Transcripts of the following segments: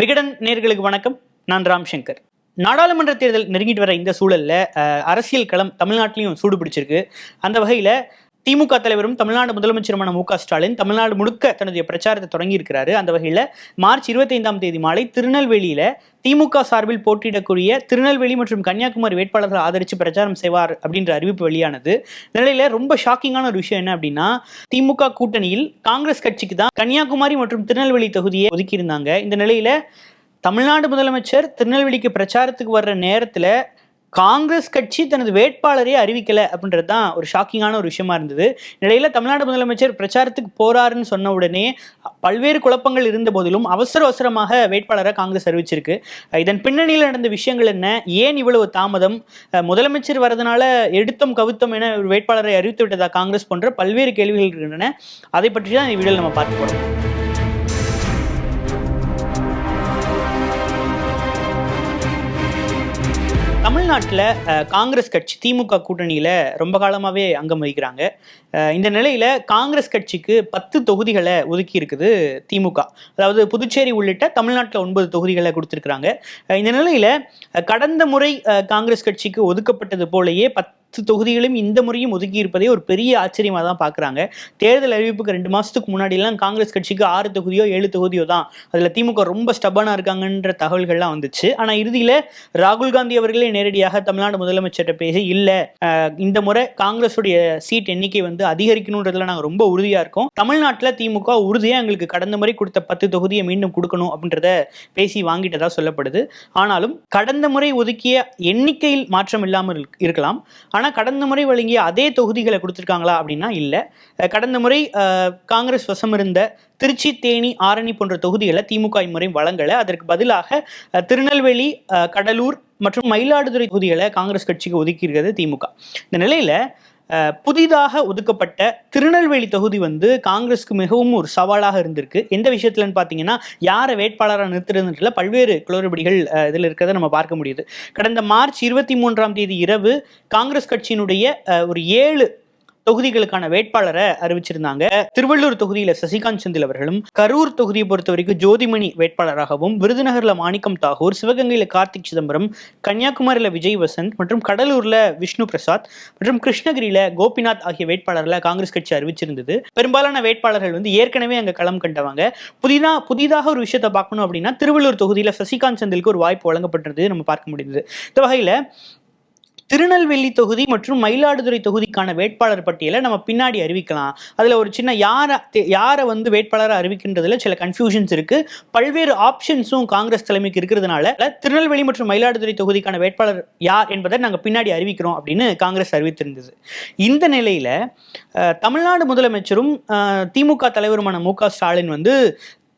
விகடன் நேர்களுக்கு வணக்கம். நான் ராம் சங்கர். நாடாளுமன்ற தேர்தல் நெருங்கிட்டு வர இந்த சூழல்ல அரசியல் களம் தமிழ்நாட்டிலையும் சூடு பிடிச்சிருக்கு. அந்த வகையில திமுக தலைவரும் தமிழ்நாடு முதலமைச்சருமான மு.க.ஸ்டாலின் தமிழ்நாடு முழுக்க தன்னுடைய பிரச்சாரத்தை தொடங்கி இருக்கிறாரு. அந்த வகையில மார்ச் 25ஆம் தேதி மாலை திருநெல்வேலியில திமுக சார்பில் போட்டியிடக்கூடிய திருநெல்வேலி மற்றும் கன்னியாகுமரி வேட்பாளர்கள் ஆதரித்து பிரச்சாரம் செய்வார் அப்படின்ற அறிவிப்பு வெளியானது. இந்த நிலையில ரொம்ப ஷாக்கிங்கான ஒரு விஷயம் என்ன அப்படின்னா, திமுக கூட்டணியில் காங்கிரஸ் கட்சிக்கு தான் கன்னியாகுமரி மற்றும் திருநெல்வேலி தொகுதியை ஒதுக்கியிருந்தாங்க. இந்த நிலையில தமிழ்நாடு முதலமைச்சர் திருநெல்வேலிக்கு பிரச்சாரத்துக்கு வர்ற நேரத்துல காங்கிரஸ் கட்சி தனது வேட்பாளரே அறிவிக்கல அப்படின்றது தான் ஒரு ஷாக்கிங்கான ஒரு விஷயமா இருந்தது. நிலையில தமிழ்நாடு முதலமைச்சர் பிரச்சாரத்துக்கு போறாருன்னு சொன்ன உடனே பல்வேறு குழப்பங்கள் இருந்த போதிலும் அவசரமாக வேட்பாளரை காங்கிரஸ் அறிவிச்சிருக்கு. இதன் பின்னணியில் நடந்த விஷயங்கள் என்ன, ஏன் இவ்வளவு தாமதம், முதலமைச்சர் வரதுனால எடுத்தம் கவுத்தம் என ஒரு வேட்பாளரை அறிவித்து விட்டதா காங்கிரஸ் போன்ற பல்வேறு கேள்விகள் இருக்கின்றன. அதை பற்றி தான் இந்த வீடியோவில் நம்ம பார்க்க போறோம். தமிழ்நாட்டில் காங்கிரஸ் கட்சி திமுக கூட்டணியில் ரொம்ப காலமாகவே அங்கம் வகிக்கிறாங்க. இந்த நிலையில் காங்கிரஸ் கட்சிக்கு 10 தொகுதிகளை ஒதுக்கி இருக்குது திமுக. அதாவது புதுச்சேரி உள்ளிட்ட தமிழ்நாட்டில் 9 தொகுதிகளை கொடுத்துருக்குறாங்க. இந்த நிலையில் கடந்த முறை காங்கிரஸ் கட்சிக்கு ஒதுக்கப்பட்டது போலயே 10 தொகுதிகளும் இந்த முறையும் ஒதுக்கி இருப்பதே ஒரு பெரிய ஆச்சரியமாக தான் பார்க்குறாங்க. தேர்தல் அறிவிப்புக்கு 2 மாதத்துக்கு முன்னாடிலாம் காங்கிரஸ் கட்சிக்கு 6 தொகுதியோ 7 தொகுதியோ தான், அதில் திமுக ரொம்ப ஸ்டபனாக இருக்காங்கன்ற தகவல்கள்லாம் வந்துச்சு. ஆனால் இறுதியில் ராகுல் காந்தி அவர்களே நேரடியாக தமிழ்நாடு முதலமைச்சர்கிட்ட பேசி இல்லை, இந்த முறை காங்கிரஸுடைய சீட் எண்ணிக்கை அதிகரிக்கணுன்றதுல நாங்கள் ரொம்ப உறுதியாக இருக்கோம், தமிழ்நாட்டில் திமுக உறுதியாக எங்களுக்கு கடந்த முறை கொடுத்த 10 தொகுதியை மீண்டும் கொடுக்கணும் அப்படின்றத பேசி வாங்கிட்டதா சொல்லப்படுது. ஆனாலும் கடந்த முறை ஒதுக்கிய எண்ணிக்கையில் மாற்றம் இல்லாமல் இருக்கலாம், ஆனால் கடந்த முறை வழங்கிய அதே தொகுதிகளை கொடுத்துருக்காங்களா அப்படின்னா இல்லை. கடந்த முறை காங்கிரஸ் வசம் இருந்த திருச்சி, தேனி, ஆரணி போன்ற தொகுதிகளை திமுக இம்முறை வழங்கலை. அதற்கு பதிலாக திருநெல்வேலி, கடலூர் மற்றும் மயிலாடுதுறை தொகுதிகளை காங்கிரஸ் கட்சிக்கு ஒதுக்கியிருக்கிறது திமுக. இந்த நிலையில புதிதாக ஒதுக்கப்பட்ட திருநெல்வேலி தொகுதி காங்கிரஸ்க்கு மிகவும் ஒரு சவாலாக இருந்திருக்கு. எந்த விஷயத்துலன்னு பார்த்தீங்கன்னா, யாரை வேட்பாளராக நிறுத்துறதுல பல்வேறு குளறுபடிகள் இதில் இருக்கிறத நம்ம பார்க்க முடியுது. கடந்த மார்ச் 23ஆம் தேதி இரவு காங்கிரஸ் கட்சியினுடைய ஒரு 7 தொகுதிகளுக்கான வேட்பாளரை அறிவிச்சிருந்தாங்க. திருவள்ளூர் தொகுதியில சசிகாந்த் செந்தில் அவர்களும், கரூர் தொகுதியை பொறுத்த வரைக்கும் ஜோதிமணி வேட்பாளராகவும், விருதுநகர்ல மாணிக்கம் தாகூர், சிவகங்கையில கார்த்திக் சிதம்பரம், கன்னியாகுமரியில விஜய் வசந்த் மற்றும் கடலூர்ல விஷ்ணு பிரசாத் மற்றும் கிருஷ்ணகிரியில கோபிநாத் ஆகிய வேட்பாளர்களை காங்கிரஸ் கட்சி அறிவிச்சிருந்தது. பெரும்பாலான வேட்பாளர்கள் ஏற்கனவே அங்க களம் கண்டவங்க. புதிதாக ஒரு விஷயத்தை பார்க்கணும் அப்படின்னா, திருவள்ளூர் தொகுதியில சசிகாந்த் செந்திலுக்கு ஒரு வாய்ப்பு வழங்கப்பட்டது நம்ம பார்க்க முடியுது. இந்த வகையில திருநெல்வேலி தொகுதி மற்றும் மயிலாடுதுறை தொகுதிக்கான வேட்பாளர் பட்டியலை நம்ம பின்னாடி அறிவிக்கலாம். அதில் ஒரு சின்ன யாரை வேட்பாளரை அறிவிக்கின்றதுல சில கன்ஃபியூஷன்ஸ் இருக்கு. பல்வேறு ஆப்ஷன்ஸும் காங்கிரஸ் தலைமைக்கு இருக்கிறதுனால திருநெல்வேலி மற்றும் மயிலாடுதுறை தொகுதிக்கான வேட்பாளர் யார் என்பதை நாங்கள் பின்னாடி அறிவிக்கிறோம் அப்படின்னு காங்கிரஸ் அறிவித்திருந்தது. இந்த நிலையில தமிழ்நாடு முதலமைச்சரும் திமுக தலைவருமான மு.க.ஸ்டாலின்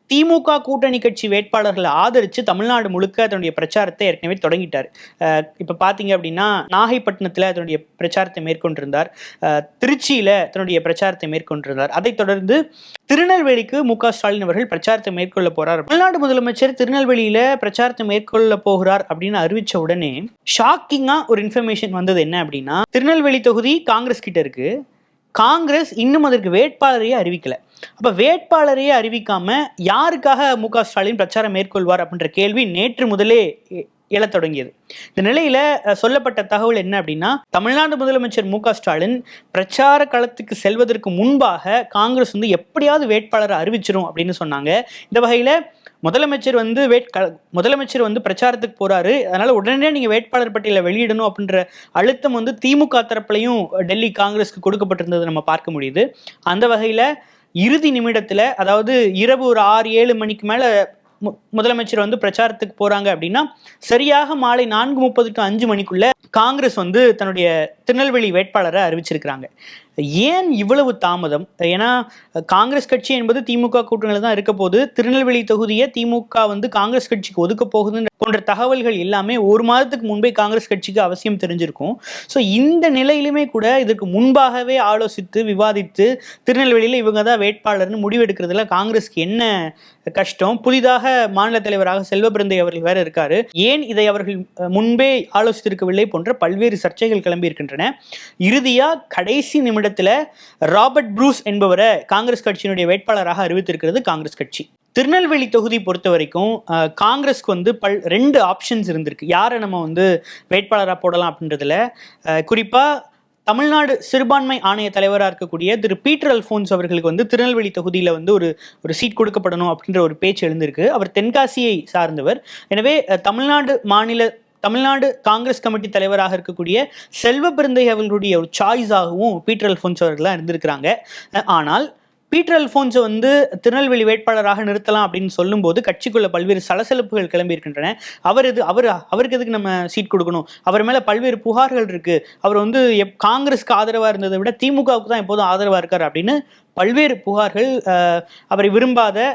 திமுக கூட்டணி கட்சி வேட்பாளர்களை ஆதரித்து தமிழ்நாடு முழுக்க தன்னுடைய பிரச்சாரத்தை ஏற்கனவே தொடங்கிட்டார். இப்போ பார்த்தீங்க அப்படின்னா, நாகைப்பட்டினத்தில் தன்னுடைய பிரச்சாரத்தை மேற்கொண்டிருந்தார், திருச்சியில் தன்னுடைய பிரச்சாரத்தை மேற்கொண்டிருந்தார். அதைத் தொடர்ந்து திருநெல்வேலிக்கு மு.க.ஸ்டாலின் அவர்கள் பிரச்சாரத்தை மேற்கொள்ள போறார். தமிழ்நாடு முதலமைச்சர் திருநெல்வேலியில பிரச்சாரத்தை மேற்கொள்ள போகிறார் அப்படின்னு அறிவிச்ச உடனே ஷாக்கிங்கா ஒரு இன்ஃபர்மேஷன் வந்தது. என்ன அப்படின்னா, திருநெல்வேலி தொகுதி காங்கிரஸ் கிட்ட இருக்கு, காங்கிரஸ் இன்னும் அதற்கு வேட்பாளரையே அறிவிக்கல. அப்ப வேட்பாளரையே அறிவிக்காம யாருக்காக மு.க.ஸ்டாலின் பிரச்சாரம் மேற்கொள்வார் அப்படின்ற கேள்வி நேற்று முதலே எழத் தொடங்கியது. இந்த நிலையில சொல்லப்பட்ட தகவல் என்ன அப்படின்னா, தமிழ்நாடு முதலமைச்சர் மு.க.ஸ்டாலின் பிரச்சார களத்துக்கு செல்வதற்கு முன்பாக காங்கிரஸ் எப்படியாவது வேட்பாளரை அறிவிச்சிரும் அப்படின்னு சொன்னாங்க. இந்த வகையில முதலமைச்சர் பிரச்சாரத்துக்கு போறாரு, அதனால உடனே நீங்க வேட்பாளர் பட்டியலை வெளியிடணும் அப்படின்ற அழுத்தம் திமுக தரப்புலையும் டெல்லி காங்கிரஸ்க்கு கொடுக்கப்பட்டிருந்தது நம்ம பார்க்க முடியுது. அந்த வகையில இறுதி நிமிடத்துல, அதாவது இரவு ஒரு 6-7 மணிக்கு மேல முதலமைச்சர் பிரச்சாரத்துக்கு போறாங்க அப்படின்னா, சரியாக மாலை 4:30 to 5 மணிக்குள்ள காங்கிரஸ் தன்னுடைய திருநெல்வேலி வேட்பாளரை அறிவிச்சிருக்கிறாங்க. ஏன் இவ்வளவு தாமதம்? ஏன்னா காங்கிரஸ் கட்சி என்பது திமுக கூட்டணியில் தான் இருக்க போது, திருநெல்வேலி தொகுதியை திமுக காங்கிரஸ் கட்சிக்கு ஒதுக்க போகுதுன்னு போன்ற தகவல்கள் எல்லாமே 1 மாதத்துக்கு முன்பே காங்கிரஸ் கட்சிக்கு அவசியம் தெரிஞ்சிருக்கும். ஸோ இந்த நிலையிலுமே கூட இதற்கு முன்பாகவே ஆலோசித்து விவாதித்து திருநெல்வேலியில் இவங்க தான் வேட்பாளர்னு முடிவெடுக்கிறதுல காங்கிரஸ்க்கு என்ன கஷ்டம்? புதிதாக மாநில தலைவராக செல்வபிரந்தை அவர்கள் வேற இருக்காரு, ஏன் இதை அவர்கள் முன்பே ஆலோசித்திருக்கவில்லை போன்ற பல்வேறு சர்ச்சைகள் கிளம்பி இருக்கின்றன. இறுதியா கடைசி நிமிடத்தில் இடத்துல ராபர்ட் ப்ரூஸ் என்பவரை காங்கிரஸ் கட்சியினுடைய வேட்பாளராக அறிவித்திருக்கிறது காங்கிரஸ் கட்சி. திருநெல்வேலி தொகுதி பொறுத்த வரைக்கும் காங்கிரஸ்க்கு வந்து 2 ஆப்ஷன்ஸ் இருந்திருக்கு, யாரை நம்ம வந்து வேட்பாளராக போடலாம் அப்படின்றதுல. குறிப்பாக தமிழ்நாடு சிறுபான்மை ஆணைய தலைவராக இருக்கக்கூடிய திரு பீட்டர் அல்ஃபோன்ஸ் அவர்களுக்கு வந்து திருநெல்வேலி தொகுதியில் வந்து ஒரு சீட் கொடுக்கப்படணும் அப்படின்ற ஒரு பேச்சு எழுந்திருக்கு. அவர் தென்காசியை சார்ந்தவர். எனவே தமிழ்நாடு காங்கிரஸ் கமிட்டி தலைவராக இருக்கக்கூடிய செல்வ பிறந்தை அவர்களுடைய ஒரு சாய்ஸாகவும் பீட்டர் அல்ஃபோன்ஸ் அவர்களாக இருந்திருக்கிறாங்க. ஆனால் பீட்டர் அல்ஃபோன்ஸை வந்து திருநெல்வேலி வேட்பாளராக நிறுத்தலாம் அப்படின்னு சொல்லும்போது கட்சிக்குள்ள பல்வேறு சலசலப்புகள் கிளம்பி இருக்கின்றன. அவருக்கு எதுக்கு நம்ம சீட் கொடுக்கணும், அவர் மேலே பல்வேறு புகார்கள் இருக்கு, அவர் வந்து காங்கிரஸ்க்கு ஆதரவாக இருந்ததை விட திமுகவுக்கு தான் எப்போதும் ஆதரவாக இருக்கார் அப்படின்னு பல்வேறு புகார்கள், அவரை விரும்பாத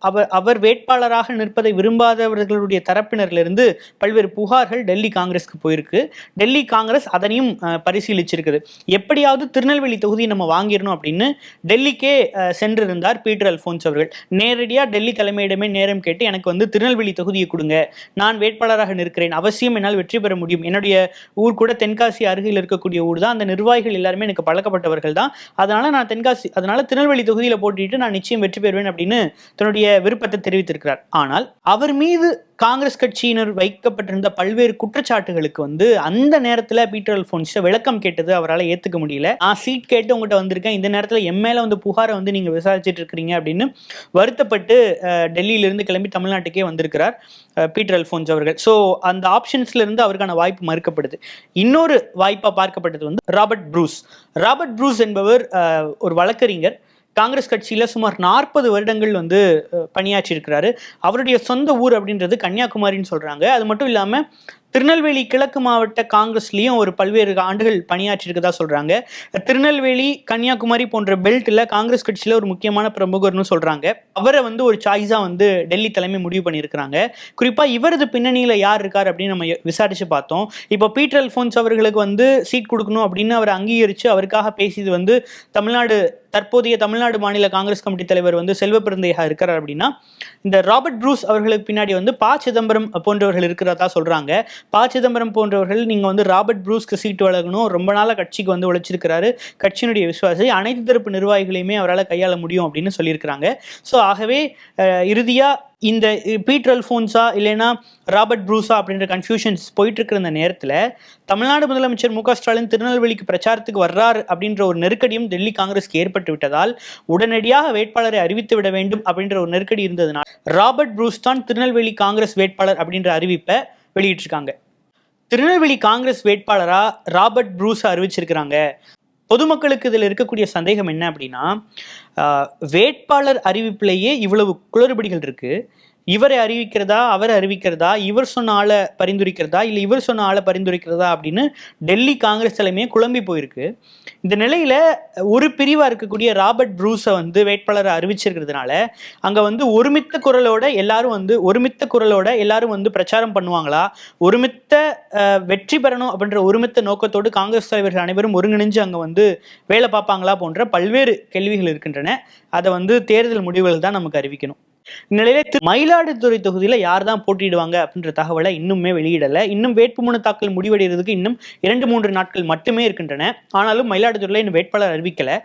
அவர் வேட்பாளராக நிற்பதை விரும்பாதவர்களுடைய தரப்பினரிலிருந்து பல்வேறு புகார்கள் டெல்லி காங்கிரஸ்க்கு போயிருக்கு. டெல்லி காங்கிரஸ் அதனையும் பரிசீலிச்சிருக்குது. எப்படியாவது திருநெல்வேலி தொகுதியை நம்ம வாங்கிடணும் அப்படின்னு டெல்லிக்கே சென்றிருந்தார் பீட்டர் அல்ஃபோன்ஸ் அவர்கள். நேரடியாக டெல்லி தலைமையிடமே நேரம் கேட்டு எனக்கு வந்து திருநெல்வேலி தொகுதியை கொடுங்க, நான் வேட்பாளராக நிற்கிறேன், அவசியம் என்னால் வெற்றி பெற முடியும், என்னுடைய ஊர் கூட தென்காசி அருகில் இருக்கக்கூடிய ஊர் தான், அந்த நிர்வாகிகள் எல்லாருமே எனக்கு பழக்கப்பட்டவர்கள் தான், அதனால திருநெல்வேலி தொகுதியில் போட்டிட்டு நான் நிச்சயம் வெற்றி பெறுவேன் அப்படின்னு தன்னுடைய விருப்பத்தை தெரிவித்திருக்கிறார். ஆனால் அவர் மீது காங்கிரஸ் கட்சியினர் வைக்கப்பட்டிருந்த பல்வேறு குற்றச்சாட்டுகளுக்கு வந்து அந்த நேரத்தில் பீட்டர் அல்ஃபோன்ஸ் விளக்கம் கேட்டது அவரால் ஏற்றுக்க முடியல. நான் சீட் கேட்டு உங்கள்கிட்ட வந்திருக்கேன், இந்த நேரத்தில் எம்எல்ஏ வந்து புகாரை வந்து நீங்கள் விசாரிச்சுட்டு இருக்கிறீங்க அப்படின்னு வருத்தப்பட்டு டெல்லியிலிருந்து கிளம்பி தமிழ்நாட்டுக்கே வந்திருக்கிறார் பீட்டர் அல்ஃபோன்ஸ் அவர்கள். ஸோ அந்த ஆப்ஷன்ஸ்ல இருந்து அவருக்கான வாய்ப்பு மறுக்கப்படுது. இன்னொரு வாய்ப்பாக பார்க்கப்பட்டது வந்து ராபர்ட் ப்ரூஸ் என்பவர் ஒரு வழக்கறிஞர். காங்கிரஸ் கட்சியில் சுமார் 40 வருடங்கள் வந்து பணியாற்றியிருக்கிறாரு. அவருடைய சொந்த ஊர் அப்படின்றது கன்னியாகுமரின்னு சொல்கிறாங்க. அது மட்டும் இல்லாமல் திருநெல்வேலி கிழக்கு மாவட்ட காங்கிரஸ்லேயும் ஒரு பல்வேறு ஆண்டுகள் பணியாற்றியிருக்கதா சொல்கிறாங்க. திருநெல்வேலி கன்னியாகுமரி போன்ற பெல்ட்டில் காங்கிரஸ் கட்சியில் ஒரு முக்கியமான பிரமுகர்னு சொல்கிறாங்க. அவரை வந்து ஒரு சாய்ஸாக வந்து டெல்லி தலைமை முடிவு பண்ணியிருக்கிறாங்க. குறிப்பாக இவரது பின்னணியில் யார் இருக்கார் அப்படின்னு நம்ம விசாரித்து பார்த்தோம். இப்போ பீட்டர் அல்ஃபோன்ஸ் அவர்களுக்கு வந்து சீட் கொடுக்கணும் அப்படின்னு அவர் அங்கீகரித்து அவருக்காக பேசியது வந்து தற்போதைய தமிழ்நாடு மாநில காங்கிரஸ் கமிட்டி தலைவர் வந்து செல்வ பிறந்தையாக இருக்கிறார். அப்படின்னா இந்த ராபர்ட் ப்ரூஸ் அவர்களுக்கு பின்னாடி வந்து சிதம்பரம் போன்றவர்கள் இருக்கிறதா சொல்றாங்க. சிதம்பரம் போன்றவர்கள் நீங்க வந்து ராபர்ட் ப்ரூஸ்க்கு சீட்டு வழங்கணும், ரொம்ப நாளா கட்சிக்கு வந்து உழைச்சிருக்கிறாரு, கட்சியினுடைய விசுவாசி, அனைத்து தரப்பு நிர்வாகிகளையுமே அவரால் கையாள முடியும் அப்படின்னு சொல்லியிருக்கிறாங்க. ஸோ ஆகவே இறுதியா இந்த பீட்டர் அல்ஃபோன்ஸா இல்லைன்னா ராபர்ட் ப்ரூஸா அப்படின்ற கன்ஃபியூஷன்ஸ் போயிட்டு இருக்கிற இந்த நேரத்தில் தமிழ்நாடு முதலமைச்சர் மு க ஸ்டாலின் திருநெல்வேலிக்கு பிரச்சாரத்துக்கு வர்றார் அப்படின்ற ஒரு நெருக்கடியும் டெல்லி காங்கிரஸ்க்கு ஏற்பட்டு விட்டதால் உடனடியாக வேட்பாளரை அறிவித்து விட வேண்டும் அப்படின்ற ஒரு நெருக்கடி இருந்ததுனால் ராபர்ட் ப்ரூஸ் தான் திருநெல்வேலி காங்கிரஸ் வேட்பாளர் அப்படின்ற அறிவிப்பை வெளியிட்டிருக்காங்க. திருநெல்வேலி காங்கிரஸ் வேட்பாளரா ராபர்ட் ப்ரூஸை அறிவிச்சிருக்கிறாங்க. பொதுமக்களுக்கு இதில் இருக்கக்கூடிய சந்தேகம் என்ன அப்படின்னா, வேட்பாளர் அறிவிப்பிலேயே இவ்வளவு குளறுபடிகள் இருக்கு. இவரை அறிவிக்கிறதா, அவரை அறிவிக்கிறதா, இவர் சொன்ன ஆளை பரிந்துரைக்கிறதா, இல்லை இவர் சொன்ன ஆளை பரிந்துரைக்கிறதா அப்படின்னு டெல்லி காங்கிரஸ் தலைமையே குழம்பி போயிருக்கு. இந்த நிலையில ஒரு பிரிவா இருக்கக்கூடிய ராபர்ட் ப்ரூஸை வந்து வேட்பாளரை அறிவிச்சிருக்கிறதுனால அங்க வந்து ஒருமித்த குரலோட எல்லாரும் வந்து பிரச்சாரம் பண்ணுவாங்களா, வெற்றி பெறணும் அப்படின்ற ஒருமித்த நோக்கத்தோடு காங்கிரஸ் தலைவர்கள் அனைவரும் ஒருங்கிணைஞ்சு அங்க வந்து வேலை பார்ப்பாங்களா போன்ற பல்வேறு கேள்விகள் இருக்கின்றன. அதை வந்து தேர்தல் முடிவுகள் தான் நமக்கு அறிவிக்கணும். இந்நிலையில மயிலாடுதுறை தொகுதியில யார் தான் போட்டியிடுவாங்க அப்படின்ற தகவலை இன்னுமே வெளியிடல. இன்னும் வேட்புமனு தாக்கல் முடிவடைகிறதுக்கு இன்னும் 2-3 நாட்கள் மட்டுமே இருக்கின்றன. ஆனாலும் மயிலாடுதுறையில இன்னும் வேட்பாளர் அறிவிக்கல.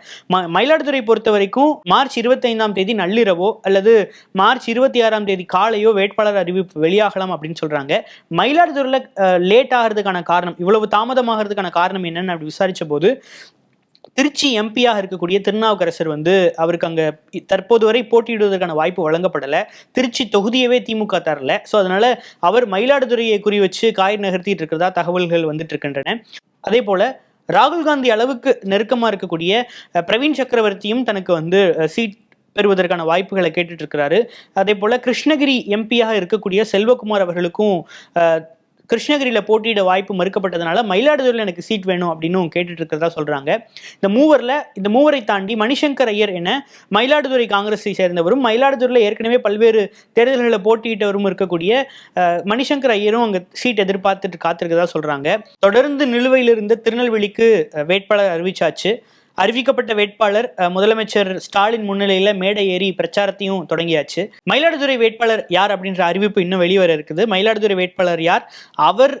மயிலாடுதுறை பொறுத்த வரைக்கும் மார்ச் 25ஆம் தேதி நள்ளிரவோ அல்லது மார்ச் 26ஆம் தேதி காலையோ வேட்பாளர் அறிவிப்பு வெளியாகலாம் அப்படின்னு சொல்றாங்க. மயிலாடுதுறையில லேட் ஆகிறதுக்கான காரணம், இவ்வளவு தாமதமாகிறதுக்கான காரணம் என்னன்னு அப்படி விசாரிச்ச போது திருச்சி எம்பியாக இருக்கக்கூடிய திருநாவுக்கரசர் வந்து அவருக்கு அங்கே தற்போது வரை போட்டியிடுவதற்கான வாய்ப்பு வழங்கப்படலை. திருச்சி தொகுதியவே திமுக தரல. ஸோ அதனால அவர் மயிலாடுதுறையை குறி வச்சு காய் நகர்த்திட்டு இருக்கிறதா தகவல்கள் வந்துட்டு இருக்கின்றன. அதே போல ராகுல் காந்தி அளவுக்கு நெருக்கமாக இருக்கக்கூடிய பிரவீன் சக்கரவர்த்தியும் தனக்கு வந்து சீட் பெறுவதற்கான வாய்ப்புகளை கேட்டுட்டு இருக்கிறாரு. அதே போல கிருஷ்ணகிரி எம்பியாக இருக்கக்கூடிய செல்வகுமார் அவர்களுக்கும் கிருஷ்ணகிரியில் போட்டியிட வாய்ப்பு மறுக்கப்பட்டதுனால மயிலாடுதுறையில் எனக்கு சீட் வேணும் அப்படின்னு கேட்டுட்டு இருக்கிறதா சொல்றாங்க. இந்த மூவரை தாண்டி மணிசங்கர் ஐயர் என மயிலாடுதுறை காங்கிரஸை சேர்ந்தவரும் மயிலாடுதுறையில் ஏற்கனவே பல்வேறு தேர்தல்களில் போட்டியிட்டவரும் இருக்கக்கூடிய மணிசங்கர் ஐயரும் அங்கே சீட் எதிர்பார்த்துட்டு காத்திருக்கதா சொல்றாங்க. தொடர்ந்து நிலுவையில் இருந்த திருநெல்வேலிக்கு வேட்பாளர் அறிவிச்சாச்சு. அறிவிக்கப்பட்ட வேட்பாளர் முதலமைச்சர் ஸ்டாலின் முன்னிலையில மேடை ஏறி பிரச்சாரத்தையும் தொடங்கியாச்சு. மயிலாடுதுறை வேட்பாளர் யார் அப்படின்ற அறிவிப்பு இன்னும் வெளிவர இருக்குது. மயிலாடுதுறை வேட்பாளர் யார், அவர்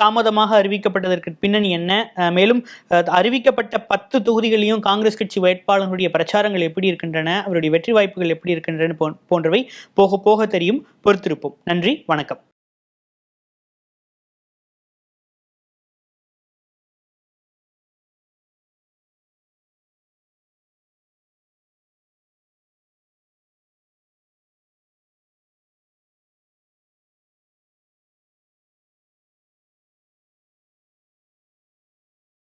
தாமதமாக அறிவிக்கப்பட்டதற்கு பின்னணி என்ன, மேலும் அறிவிக்கப்பட்ட 10 தொகுதிகளையும் காங்கிரஸ் கட்சி வேட்பாளர்களுடைய பிரச்சாரங்கள் எப்படி இருக்கின்றன, அவருடைய வெற்றி வாய்ப்புகள் எப்படி இருக்கின்றன போன்றவை போக போக தெரியும். பொறுத்திருப்போம். நன்றி, வணக்கம்.